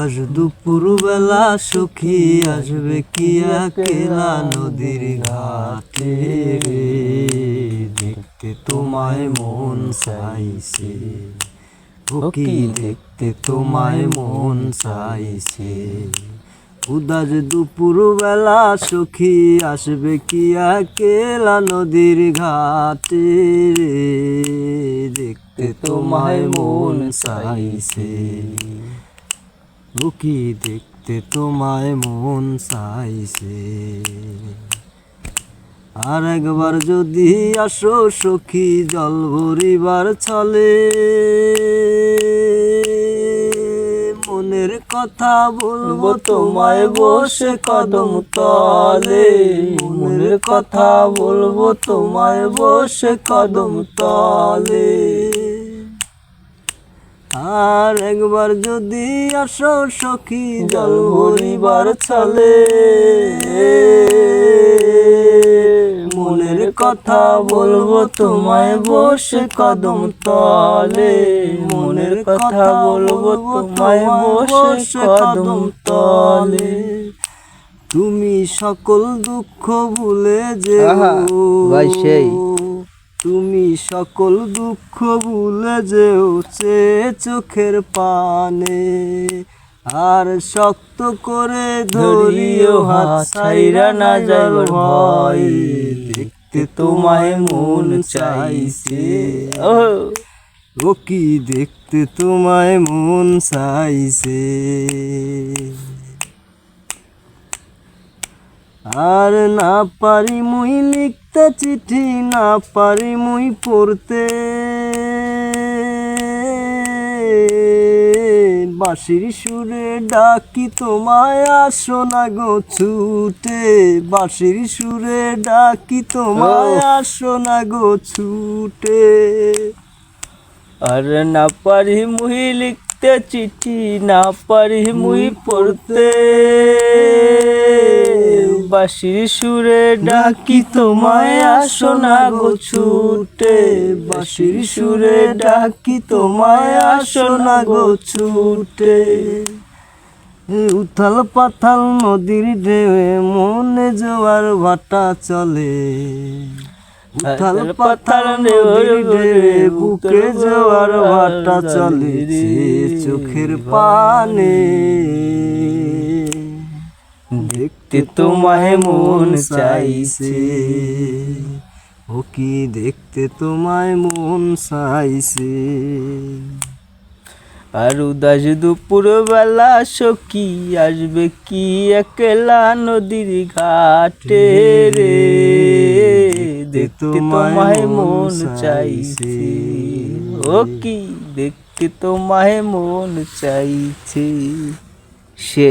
আজ দুপুর বেলা সখী আসবে কি একলা নদীর ঘাটে রে, দেখতে তোমায় মন চাইছে, ও কি দেখতে তোমায় মন চাইছে। উদাস দুপুর বেলা সখী আসবে কি একলা নদীর ঘাটে রে, দেখতে তোমায় মন চাইছে, ও কি দেখতে তোমায় মন চাইছে। আর একবার যদি আসো সখী জল ভরিবার ছলে, মনের কথা বলবো তোমায় বসে কদম তলে, মনের কথা বলবো তোমায় বসে কদম তলে। আর একবার যদি আসো সখী জল ভরিবার ছলে, মনের কথা বলবো তোমায় বসে কদম তলে, মনের কথা বলবো তোমায় বসে কদম তলে। তুমি সকল দুঃখ ভুলে যেও, তুমি সকল দুঃখ ভুলে যেও চোখের পানে, আর শক্ত করে ধরিও হাত ছাইরা না যাবার ভয়, দেখতে তোমায় মন চাইছে, ও কি দেখতে তোমায় মন চাইছে। আর না পারি মুই লিখতে চিঠি, না পারি মুই পড়তে, বাঁশির সুরে ডাকি তোমায় আসো না গো ছুটে, বাঁশির সুরে ডাকি তোমায় আসো না গো ছুটে। আর না পারি মুই লিখতে চিঠি, না পারি মুই পড়তে, বাঁশির সুরে ডাকি তোমায় আসো না গো ছুটে, বাঁশির সুরে ডাকি তোমায় আসো না গো ছুটে। উথাল পাথাল নদীর ঢেউয়ে মনে জোয়ার ভাটা চলে, উথাল পাথাল নদীর ঢেউয়ে বুকে জোয়ার ভাটা চলে, চোখের পানে দেখতে তোমায় মন চাইছে, ও কি দেখতে তোমায় মন চাইছে। আর উদাস দুপুর বেলা সখী আসবে কি একলা নদীর ঘাটে রে, দেখতে তোমায় মন চাইছে, ও কি দেখতে তোমায় মন চাইছে। সে